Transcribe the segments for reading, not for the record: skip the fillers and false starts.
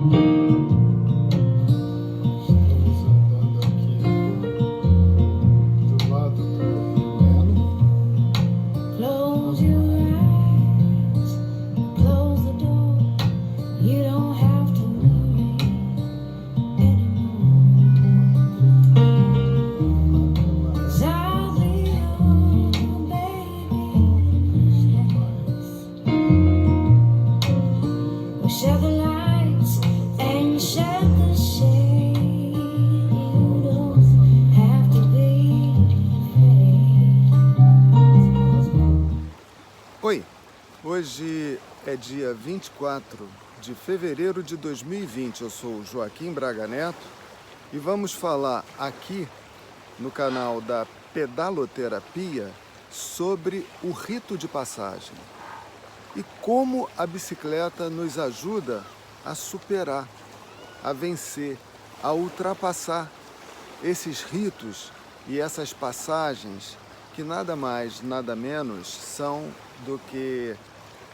Estamos andando aqui do lado do Rio Meno. Close your eyes, close the door. You don't have to worry anymore. 'Cause I'll be your baby witness. We'll share the lights and share the shade. You don't have to be afraid. Oi, hoje é dia 24 de fevereiro de 2020. Eu sou o Joaquim Braga Neto e vamos falar aqui no canal da Pedaloterapia sobre o rito de passagem e como a bicicleta nos ajuda a superar, a vencer, a ultrapassar esses ritos e essas passagens que nada mais, nada menos são do que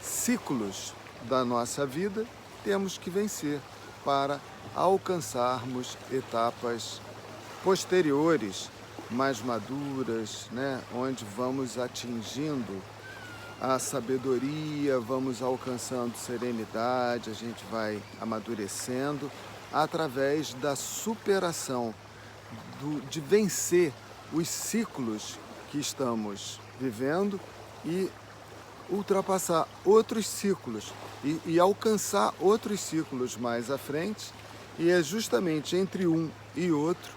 ciclos da nossa vida, temos que vencer para alcançarmos etapas posteriores, mais maduras, né? Onde vamos atingindo a sabedoria, vamos alcançando serenidade, a gente vai amadurecendo através da superação, de vencer os ciclos que estamos vivendo e ultrapassar outros ciclos e alcançar outros ciclos mais à frente. E é justamente entre um e outro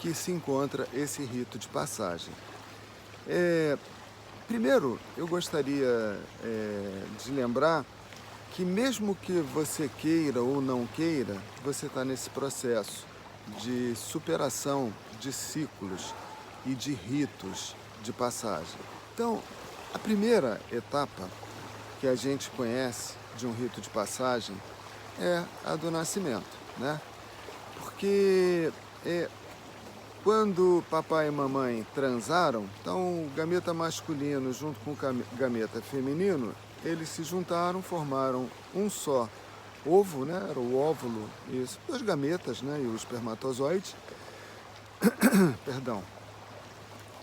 que se encontra esse rito de passagem. Primeiro, eu gostaria de lembrar que mesmo que você queira ou não queira, você está nesse processo de superação de ciclos e de ritos de passagem. Então, a primeira etapa que a gente conhece de um rito de passagem é a do nascimento, né? Porque quando papai e mamãe transaram, então o gameta masculino junto com o gameta feminino, eles se juntaram, formaram um só ovo, né? Era o óvulo, isso, dois gametas, né? E o espermatozoide, perdão.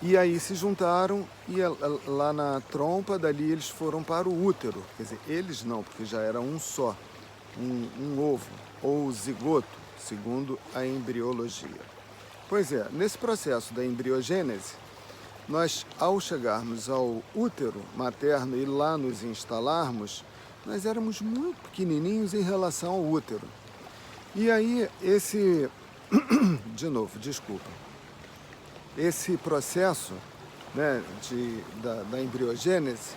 E aí se juntaram e lá na trompa, dali eles foram para o útero. Quer dizer, eles não, porque já era um só, um ovo, ou zigoto, segundo a embriologia. Pois é, nesse processo da embriogênese, nós, ao chegarmos ao útero materno e lá nos instalarmos, nós éramos muito pequenininhos em relação ao útero. E aí de novo, desculpa. Esse processo, né, da embriogênese,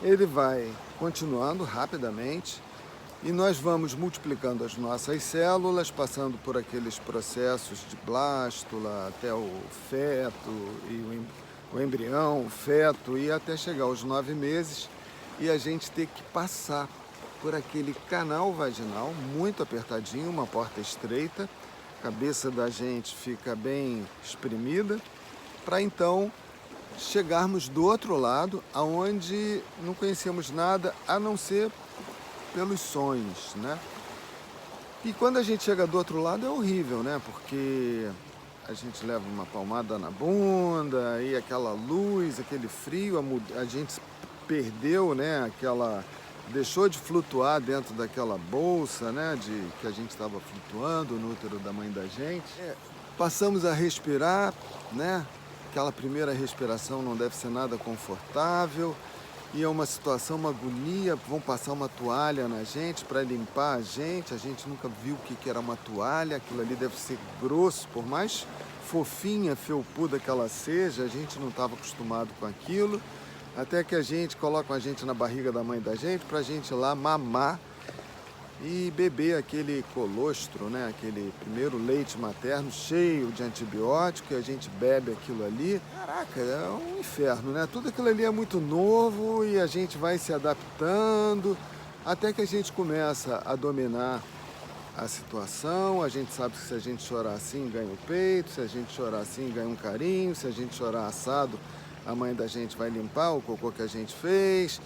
ele vai continuando rapidamente e nós vamos multiplicando as nossas células, passando por aqueles processos de blástula até o feto, e o embrião, o feto, e até chegar aos 9 meses e a gente ter que passar por aquele canal vaginal muito apertadinho, uma porta estreita, a cabeça da gente fica bem espremida, para então chegarmos do outro lado, aonde não conhecemos nada a não ser pelos sonhos, né? E quando a gente chega do outro lado é horrível, né? Porque a gente leva uma palmada na bunda e aquela luz, aquele frio, a gente perdeu, né? Deixou de flutuar dentro daquela bolsa, né? Que a gente estava flutuando no útero da mãe da gente. Passamos a respirar, né? Aquela primeira respiração não deve ser nada confortável e é uma situação, uma agonia. Vão passar uma toalha na gente para limpar a gente nunca viu o que era uma toalha, aquilo ali deve ser grosso, por mais fofinha, felpuda que ela seja, a gente não estava acostumado com aquilo, até que a gente coloca a gente na barriga da mãe da gente para a gente ir lá mamar e beber aquele colostro, né? Aquele primeiro leite materno cheio de antibiótico, e a gente bebe aquilo ali. Caraca, é um inferno, né? Tudo aquilo ali é muito novo e a gente vai se adaptando até que a gente começa a dominar a situação. A gente sabe que se a gente chorar assim, ganha o peito, se a gente chorar assim, ganha um carinho, se a gente chorar assado, a mãe da gente vai limpar o cocô que a gente fez.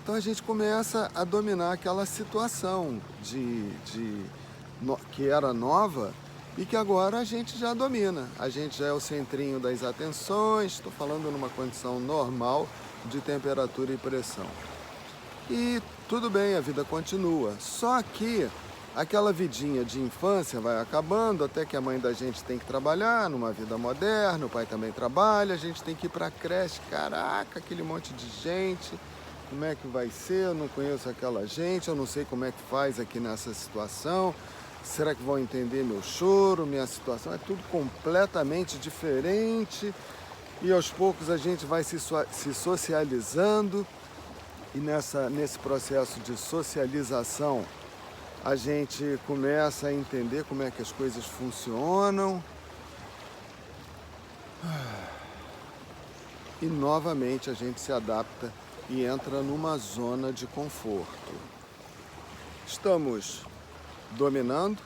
Então a gente começa a dominar aquela situação de que era nova e que agora a gente já domina. A gente já é o centrinho das atenções, estou falando numa condição normal de temperatura e pressão. E tudo bem, a vida continua. Só que aquela vidinha de infância vai acabando, até que a mãe da gente tem que trabalhar numa vida moderna, o pai também trabalha, a gente tem que ir para a creche. Caraca, aquele monte de gente, como é que vai ser? Eu não conheço aquela gente, eu não sei como é que faz aqui nessa situação. Será que vão entender meu choro, minha situação? É tudo completamente diferente. E aos poucos a gente vai se socializando. E nesse processo de socialização, a gente começa a entender como é que as coisas funcionam. E novamente a gente se adapta e entra numa zona de conforto. Estamos dominando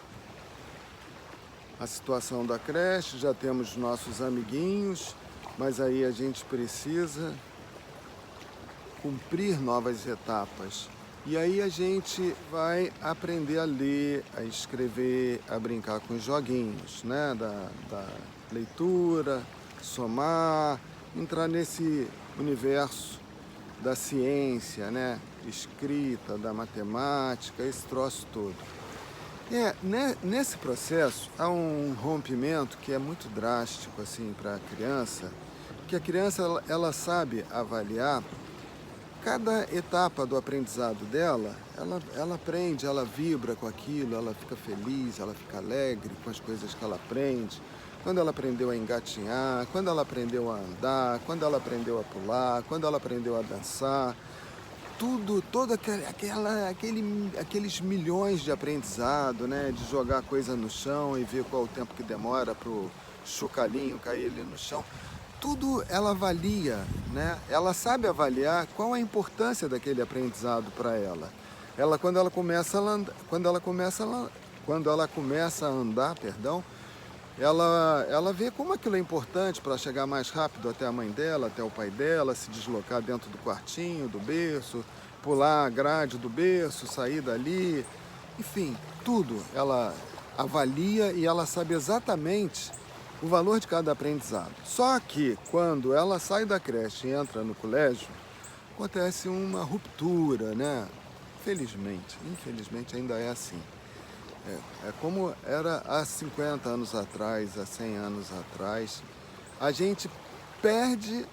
a situação da creche, já temos nossos amiguinhos, mas aí a gente precisa cumprir novas etapas. E aí a gente vai aprender a ler, a escrever, a brincar com os joguinhos, né? Da leitura, somar, entrar nesse universo da ciência, né? Escrita, da matemática, esse troço todo. Nesse processo há um rompimento que é muito drástico assim, para a criança, que a criança ela sabe avaliar cada etapa do aprendizado dela, ela aprende, ela vibra com aquilo, ela fica feliz, ela fica alegre com as coisas que ela aprende. Quando ela aprendeu a engatinhar, quando ela aprendeu a andar, quando ela aprendeu a pular, quando ela aprendeu a dançar, aqueles milhões de aprendizado, né? De jogar coisa no chão e ver qual o tempo que demora para o chocalhinho cair ali no chão. Tudo ela avalia, né? Ela sabe avaliar qual a importância daquele aprendizado para ela. Quando ela começa a andar, ela vê como aquilo é importante para chegar mais rápido até a mãe dela, até o pai dela, se deslocar dentro do quartinho, do berço, pular a grade do berço, sair dali, enfim, tudo ela avalia e ela sabe exatamente o valor de cada aprendizado. Só que quando ela sai da creche e entra no colégio, acontece uma ruptura, né? Infelizmente ainda é assim. É como era há 50 anos atrás, há 100 anos atrás. A gente perde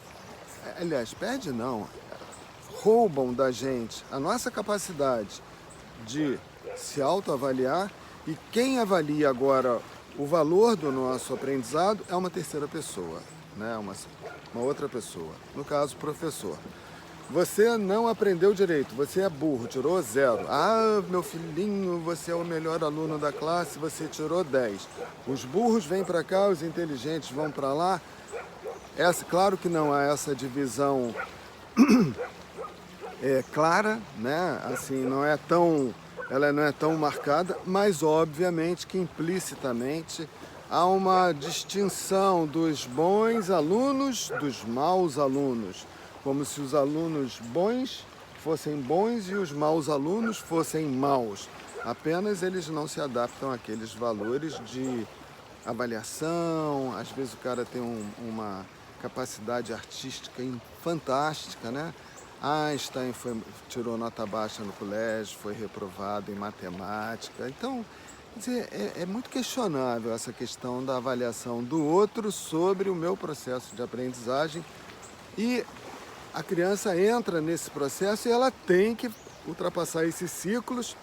não, roubam da gente a nossa capacidade de se autoavaliar, e quem avalia agora o valor do nosso aprendizado é uma terceira pessoa, né? Uma outra pessoa, no caso, o professor. Você não aprendeu direito, você é burro, tirou 0. Ah, meu filhinho, você é o melhor aluno da classe, você tirou 10. Os burros vêm para cá, os inteligentes vão para lá. Claro que não há essa divisão clara, né? Assim, ela não é tão marcada, mas obviamente que implicitamente há uma distinção dos bons alunos dos maus alunos. Como se os alunos bons fossem bons e os maus alunos fossem maus. Apenas eles não se adaptam àqueles valores de avaliação. Às vezes o cara tem uma capacidade artística fantástica, né? Einstein tirou nota baixa no colégio, foi reprovado em matemática. Então, quer dizer, é muito questionável essa questão da avaliação do outro sobre o meu processo de aprendizagem. E a criança entra nesse processo e ela tem que ultrapassar esses ciclos,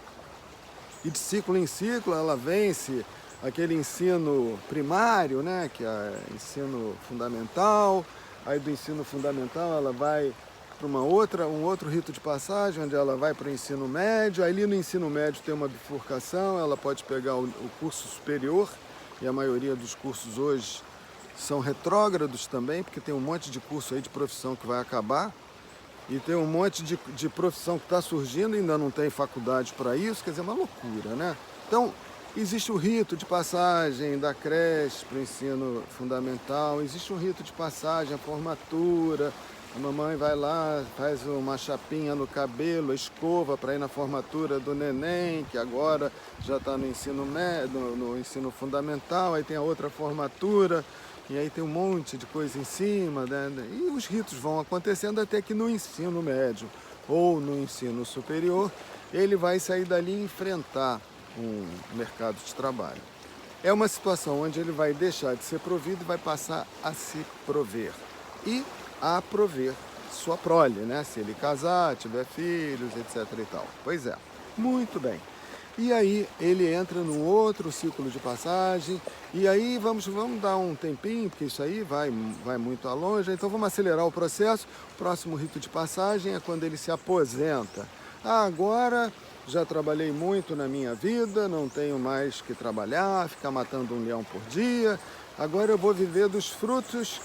e de ciclo em ciclo ela vence aquele ensino primário, né, que é ensino fundamental. Aí do ensino fundamental ela vai para um outro rito de passagem, onde ela vai para o ensino médio. Aí ali no ensino médio tem uma bifurcação, ela pode pegar o curso superior, e a maioria dos cursos hoje são retrógrados também, porque tem um monte de curso aí de profissão que vai acabar, e tem um monte de profissão que está surgindo e ainda não tem faculdade para isso. Quer dizer, é uma loucura, né? Então, existe o rito de passagem da creche para o ensino fundamental, existe um rito de passagem, a formatura, A mamãe vai lá, faz uma chapinha no cabelo, escova para ir na formatura do neném, que agora já está no ensino médio, no ensino fundamental, aí tem a outra formatura, e aí tem um monte de coisa em cima, né? E os ritos vão acontecendo até que no ensino médio ou no ensino superior, ele vai sair dali e enfrentar um mercado de trabalho. É uma situação onde ele vai deixar de ser provido e vai passar a se prover. E a prover sua prole, né? Se ele casar, tiver filhos, etc e tal. Pois é, muito bem. E aí ele entra num outro ciclo de passagem, e aí vamos dar um tempinho, porque isso aí vai muito a longe, então vamos acelerar o processo. O próximo rito de passagem é quando ele se aposenta. Agora já trabalhei muito na minha vida, não tenho mais que trabalhar, ficar matando um leão por dia, agora eu vou viver dos frutos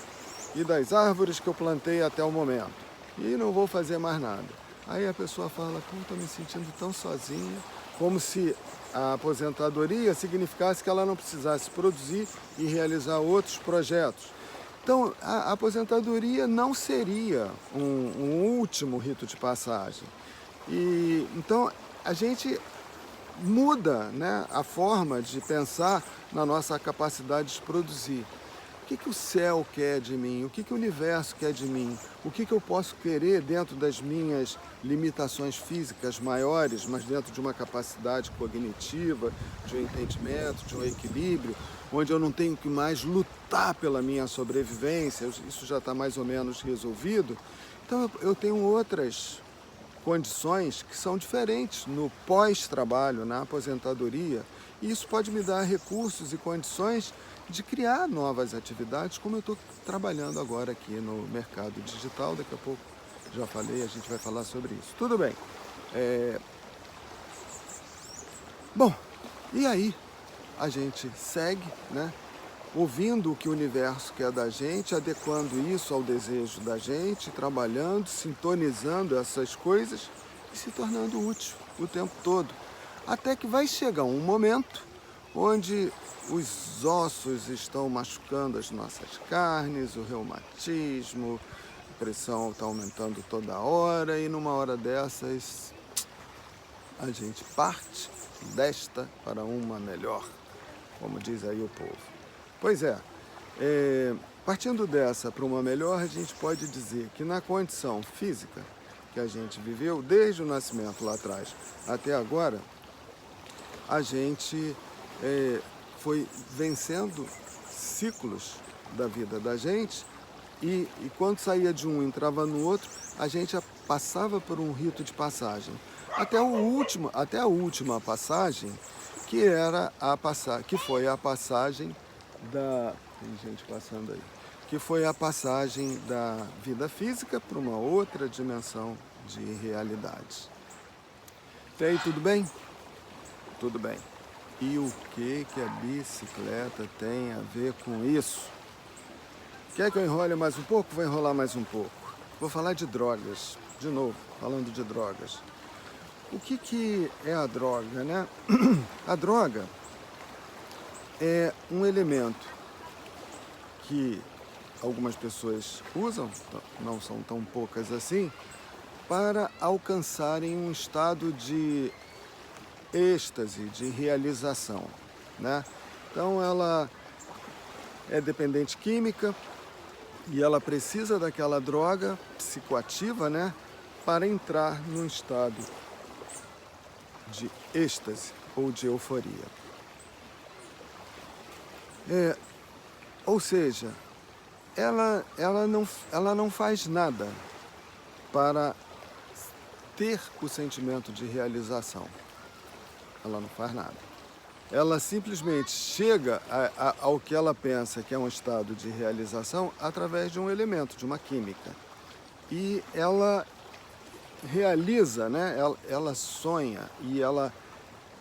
e das árvores que eu plantei até o momento, e não vou fazer mais nada. Aí a pessoa fala, pô, estou me sentindo tão sozinha, como se a aposentadoria significasse que ela não precisasse produzir e realizar outros projetos. Então, a aposentadoria não seria um último rito de passagem. E então a gente muda, né, a forma de pensar na nossa capacidade de produzir. O que o céu quer de mim? O que o universo quer de mim? O que eu posso querer dentro das minhas limitações físicas maiores, mas dentro de uma capacidade cognitiva, de um entendimento, de um equilíbrio, onde eu não tenho que mais lutar pela minha sobrevivência, isso já está mais ou menos resolvido. Então eu tenho outras condições que são diferentes no pós-trabalho, na aposentadoria, e isso pode me dar recursos e condições de criar novas atividades, como eu estou trabalhando agora aqui no mercado digital. Daqui a pouco, já falei, a gente vai falar sobre isso. Tudo bem. Bom, e aí a gente segue, né? Ouvindo o que o universo quer da gente, adequando isso ao desejo da gente, trabalhando, sintonizando essas coisas e se tornando útil o tempo todo. Até que vai chegar um momento onde os ossos estão machucando as nossas carnes, o reumatismo, a pressão está aumentando toda hora, e numa hora dessas a gente parte desta para uma melhor, como diz aí o povo. Pois é, partindo dessa para uma melhor, a gente pode dizer que na condição física que a gente viveu, desde o nascimento lá atrás até agora, a gente foi vencendo ciclos da vida da gente, e quando saía de um e entrava no outro, a gente passava por um rito de passagem. Até a última passagem, que foi a passagem tem gente passando aí. Que foi a passagem da vida física para uma outra dimensão de realidade. E aí, tudo bem? Tudo bem. E o que a bicicleta tem a ver com isso? Quer que eu enrole mais um pouco? Vou enrolar mais um pouco. Vou falar de drogas. De novo, falando de drogas. O que é a droga, né? A droga é um elemento que algumas pessoas usam, não são tão poucas assim, para alcançarem um estado de êxtase, de realização, né? Então ela é dependente química e ela precisa daquela droga psicoativa, né, para entrar num estado de êxtase ou de euforia. Ou seja, ela não faz nada para ter o sentimento de realização. Ela não faz nada. Ela simplesmente chega ao que ela pensa que é um estado de realização através de um elemento, de uma química. E ela realiza, né? Ela sonha e ela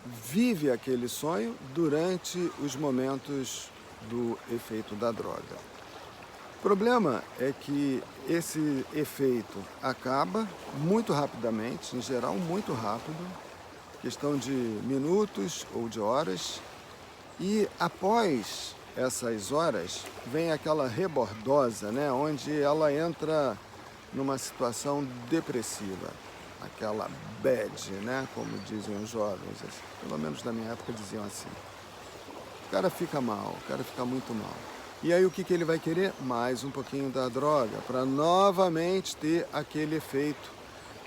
vive aquele sonho durante os momentos do efeito da droga. O problema é que esse efeito acaba muito rapidamente, em geral muito rápido, questão de minutos ou de horas, e após essas horas vem aquela rebordosa, né, onde ela entra numa situação depressiva, aquela bad, né? Como dizem os jovens, assim, pelo menos na minha época diziam assim. O cara fica mal, o cara fica muito mal. E aí o que ele vai querer? Mais um pouquinho da droga, para novamente ter aquele efeito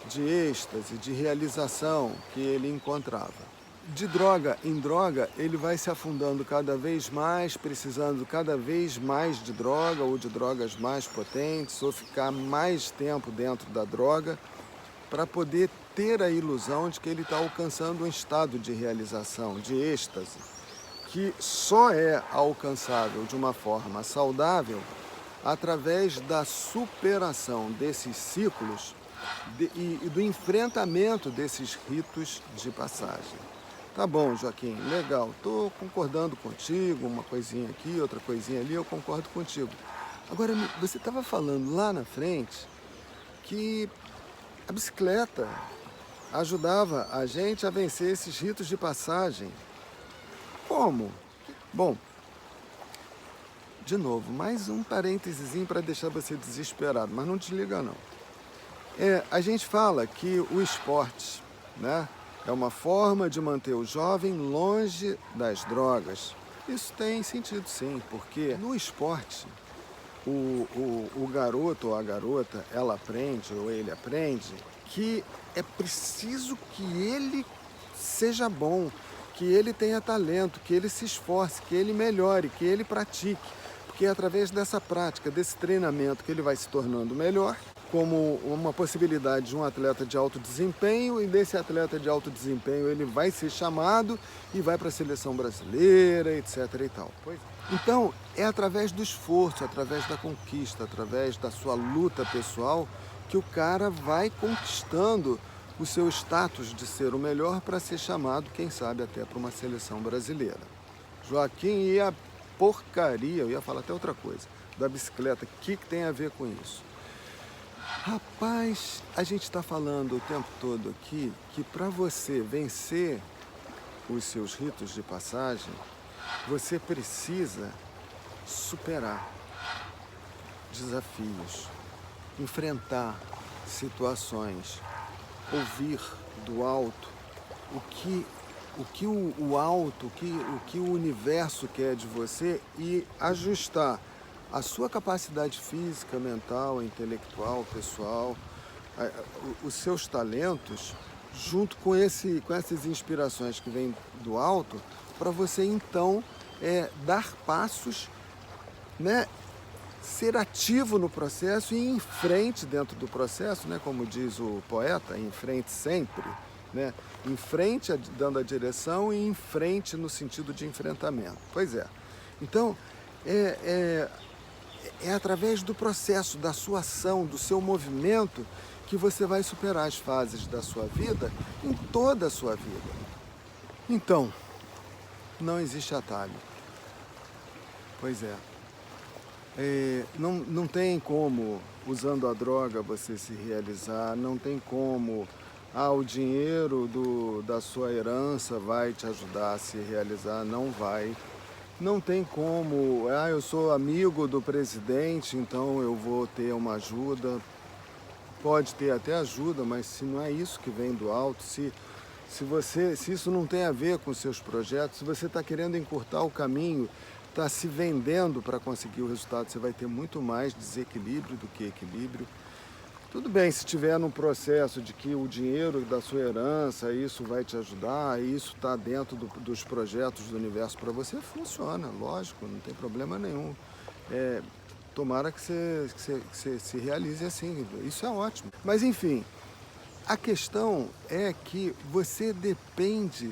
de êxtase, de realização que ele encontrava. De droga em droga, ele vai se afundando cada vez mais, precisando cada vez mais de droga ou de drogas mais potentes, ou ficar mais tempo dentro da droga, para poder ter a ilusão de que ele está alcançando um estado de realização, de êxtase, que só é alcançável de uma forma saudável através da superação desses ciclos e do enfrentamento desses ritos de passagem. Tá bom, Joaquim, legal, estou concordando contigo, uma coisinha aqui, outra coisinha ali, eu concordo contigo. Agora, você estava falando lá na frente que a bicicleta ajudava a gente a vencer esses ritos de passagem. Como? Bom, de novo, mais um parênteses para deixar você desesperado, mas não desliga não. A gente fala que o esporte, né, é uma forma de manter o jovem longe das drogas. Isso tem sentido sim, porque no esporte o garoto ou a garota, ela aprende ou ele aprende que é preciso que ele seja bom, que ele tenha talento, que ele se esforce, que ele melhore, que ele pratique. Porque é através dessa prática, desse treinamento que ele vai se tornando melhor, como uma possibilidade de um atleta de alto desempenho, e desse atleta de alto desempenho ele vai ser chamado e vai para a seleção brasileira, etc. e tal. Então, é através do esforço, através da conquista, através da sua luta pessoal, que o cara vai conquistando o seu status de ser o melhor para ser chamado, quem sabe, até para uma seleção brasileira. Joaquim, e a porcaria, eu ia falar até outra coisa, da bicicleta, o que tem a ver com isso? Rapaz, a gente está falando o tempo todo aqui que para você vencer os seus ritos de passagem, você precisa superar desafios, enfrentar situações, ouvir do alto o que o alto, o que o universo quer de você e ajustar a sua capacidade física, mental, intelectual, pessoal, os seus talentos, junto com essas inspirações que vêm do alto, para você então dar passos, né, ser ativo no processo e ir em frente dentro do processo, né, como diz o poeta, em frente sempre, né, em frente dando a direção e em frente no sentido de enfrentamento. Pois é. Então, é através do processo, da sua ação, do seu movimento, que você vai superar as fases da sua vida em toda a sua vida. Então, não existe atalho. Pois é. Não tem como, usando a droga, você se realizar, não tem como, o dinheiro da sua herança vai te ajudar a se realizar, não vai. Não tem como, eu sou amigo do presidente, então eu vou ter uma ajuda. Pode ter até ajuda, mas se não é isso que vem do alto, se isso não tem a ver com os seus projetos, se você está querendo encurtar o caminho, está se vendendo para conseguir o resultado, você vai ter muito mais desequilíbrio do que equilíbrio. Tudo bem, se estiver num processo de que o dinheiro da sua herança, isso vai te ajudar, isso está dentro dos projetos do universo para você, funciona, lógico, não tem problema nenhum. Tomara que você se realize assim, isso é ótimo. Mas enfim, a questão é que você depende,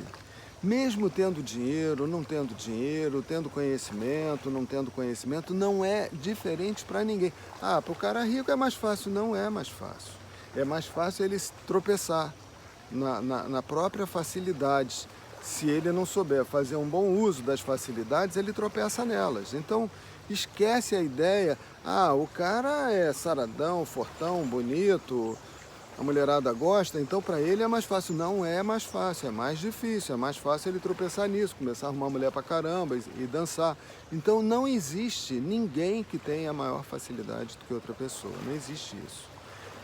mesmo tendo dinheiro, não tendo dinheiro, tendo conhecimento, não tendo conhecimento, não é diferente para ninguém. Para o cara rico é mais fácil. Não é mais fácil. É mais fácil ele tropeçar na própria facilidade. Se ele não souber fazer um bom uso das facilidades, ele tropeça nelas. Então, esquece a ideia, o cara é saradão, fortão, bonito, a mulherada gosta, então para ele é mais fácil. Não é mais fácil, é mais difícil, é mais fácil ele tropeçar nisso, começar a arrumar mulher pra caramba e dançar. Então não existe ninguém que tenha maior facilidade do que outra pessoa, não existe isso.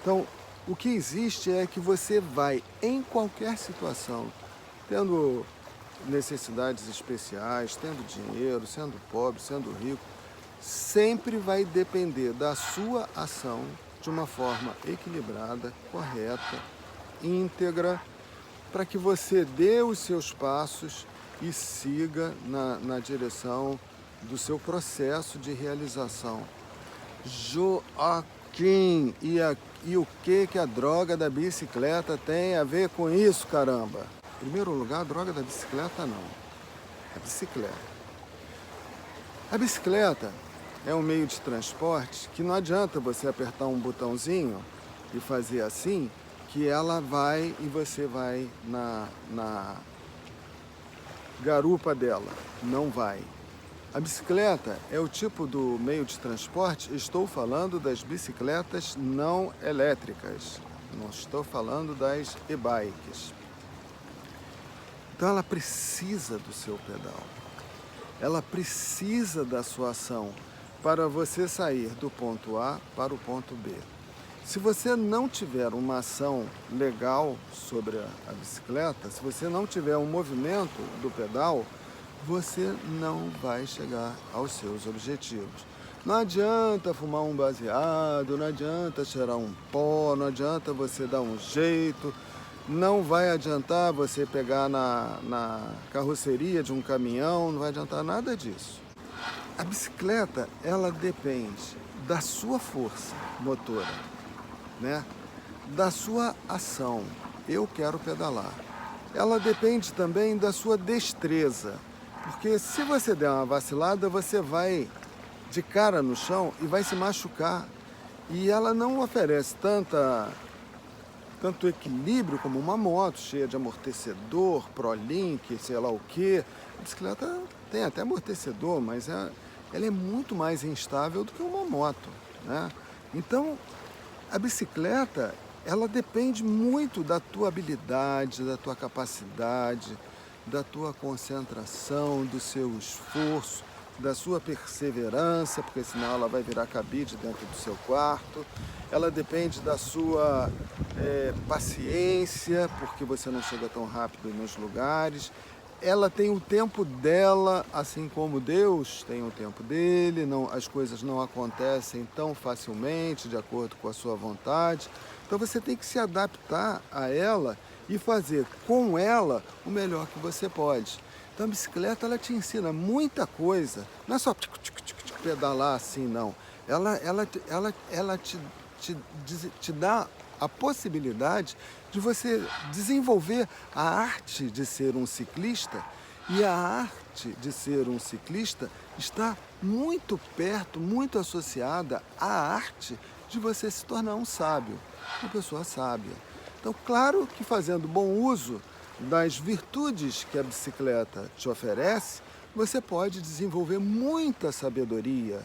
Então, o que existe é que você vai, em qualquer situação, tendo necessidades especiais, tendo dinheiro, sendo pobre, sendo rico, sempre vai depender da sua ação de uma forma equilibrada, correta, íntegra, para que você dê os seus passos e siga na direção do seu processo de realização. Joaquim, e o que a droga da bicicleta tem a ver com isso, caramba? Em primeiro lugar, a droga da bicicleta não. A bicicleta. A bicicleta é um meio de transporte que não adianta você apertar um botãozinho e fazer assim, que ela vai e você vai na garupa dela. Não vai. A bicicleta é o tipo do meio de transporte, estou falando das bicicletas não elétricas, não estou falando das e-bikes. Então ela precisa do seu pedal, ela precisa da sua ação para você sair do ponto A para o ponto B. Se você não tiver uma ação legal sobre a bicicleta, se você não tiver um movimento do pedal, você não vai chegar aos seus objetivos. Não adianta fumar um baseado, não adianta cheirar um pó, não adianta você dar um jeito, não vai adiantar você pegar na carroceria de um caminhão, não vai adiantar nada disso. A bicicleta, ela depende da sua força motora, né? Da sua ação. Eu quero pedalar. Ela depende também da sua destreza. Porque se você der uma vacilada, você vai de cara no chão e vai se machucar. E ela não oferece tanto equilíbrio como uma moto, cheia de amortecedor, ProLink, sei lá o quê. A bicicleta tem até amortecedor, mas ela é muito mais instável do que uma moto, né? Então, a bicicleta, ela depende muito da tua habilidade, da tua capacidade, da tua concentração, do seu esforço, da sua perseverança, porque senão ela vai virar cabide dentro do seu quarto. Ela depende da sua paciência, porque você não chega tão rápido nos lugares. Ela tem o tempo dela, assim como Deus tem o tempo dele, as coisas não acontecem tão facilmente, de acordo com a sua vontade. Então você tem que se adaptar a ela e fazer com ela o melhor que você pode. Então a bicicleta, ela te ensina muita coisa, não é só pedalar assim, não. Ela te dá a possibilidade de você desenvolver a arte de ser um ciclista, e a arte de ser um ciclista está muito perto, muito associada à arte de você se tornar um sábio, uma pessoa sábia. Então, claro que fazendo bom uso das virtudes que a bicicleta te oferece, você pode desenvolver muita sabedoria,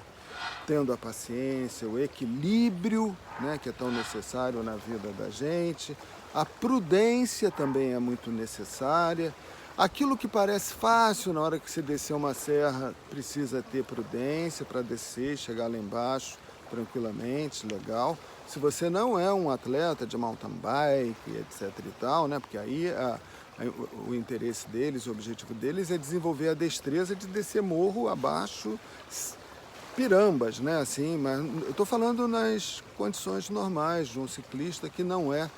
tendo a paciência, o equilíbrio, né, que é tão necessário na vida da gente. A prudência também é muito necessária. Aquilo que parece fácil na hora que você descer uma serra, precisa ter prudência para descer e chegar lá embaixo tranquilamente, legal. Se você não é um atleta de mountain bike, etc e tal, né, porque aí o interesse deles, o objetivo deles é desenvolver a destreza de descer morro abaixo, pirambas, né, assim, mas eu estou falando nas condições normais de um ciclista que não é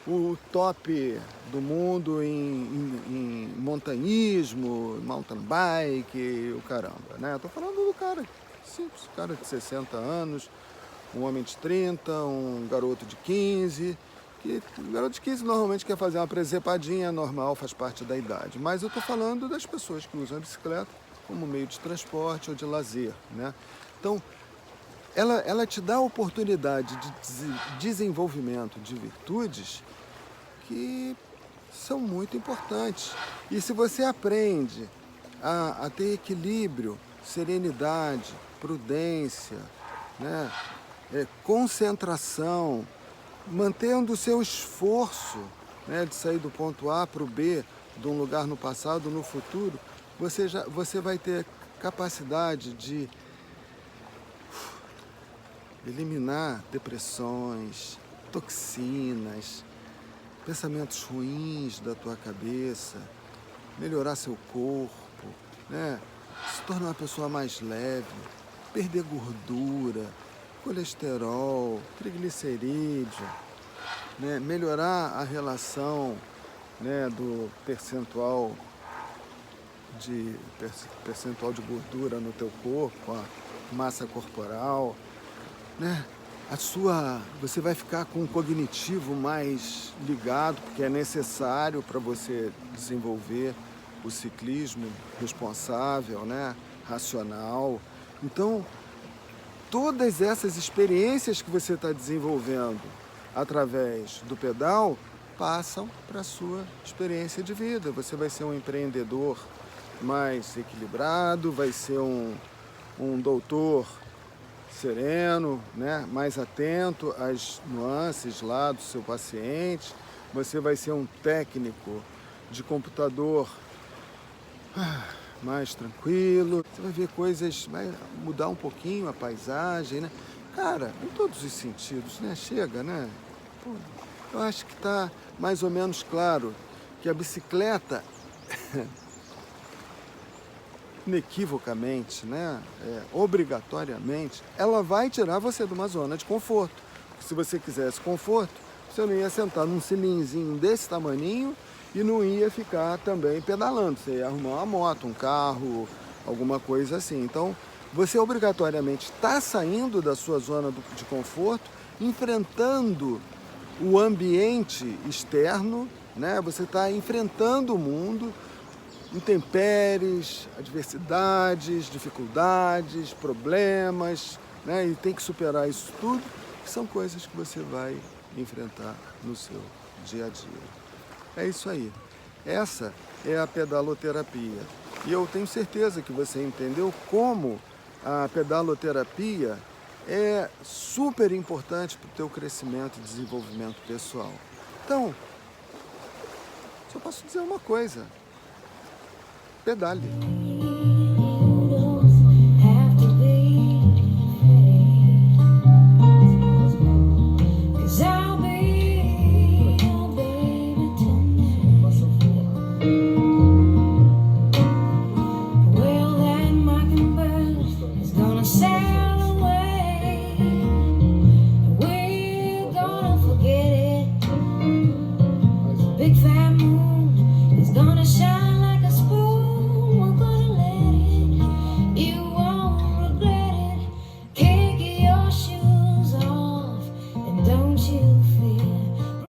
o top do mundo em montanhismo, mountain bike, o caramba, né? Estou falando do cara simples, cara de 60 anos, um homem de 30, um garoto de 15, que o garoto de 15 normalmente quer fazer uma presepadinha, normal, faz parte da idade. Mas eu estou falando das pessoas que usam a bicicleta como meio de transporte ou de lazer, né? Então, ela te dá a oportunidade de desenvolvimento de virtudes que são muito importantes. E se você aprende a ter equilíbrio, serenidade, prudência, né, concentração, mantendo o seu esforço, né, de sair do ponto A para o B, de um lugar no passado, no futuro, você vai ter capacidade de eliminar depressões, toxinas, pensamentos ruins da tua cabeça, melhorar seu corpo, né? Se tornar uma pessoa mais leve, perder gordura, colesterol, triglicerídeo, né? Melhorar a relação, né, do percentual de gordura no teu corpo, com a massa corporal, né? Você vai ficar com um cognitivo mais ligado, porque é necessário para você desenvolver o ciclismo responsável, né? Racional. Então, todas essas experiências que você está desenvolvendo através do pedal passam para a sua experiência de vida. Você vai ser um empreendedor mais equilibrado, vai ser um doutor sereno, né? Mais atento às nuances lá do seu paciente. Você vai ser um técnico de computador mais tranquilo. Você vai ver coisas, vai mudar um pouquinho a paisagem, né? Cara, em todos os sentidos, né? Chega, né? Pô, eu acho que está mais ou menos claro que a bicicleta, inequivocamente, né? Obrigatoriamente, ela vai tirar você de uma zona de conforto. Se você quisesse conforto, você não ia sentar num cilinzinho desse tamaninho e não ia ficar também pedalando. Você ia arrumar uma moto, um carro, alguma coisa assim. Então, você obrigatoriamente está saindo da sua zona de conforto, enfrentando o ambiente externo, né? Você está enfrentando o mundo, intempéries, adversidades, dificuldades, problemas, né? E tem que superar isso tudo, que são coisas que você vai enfrentar no seu dia a dia. É isso aí. Essa é a pedaloterapia. E eu tenho certeza que você entendeu como a pedaloterapia é super importante para o teu crescimento e desenvolvimento pessoal. Então, só posso dizer uma coisa: pedale.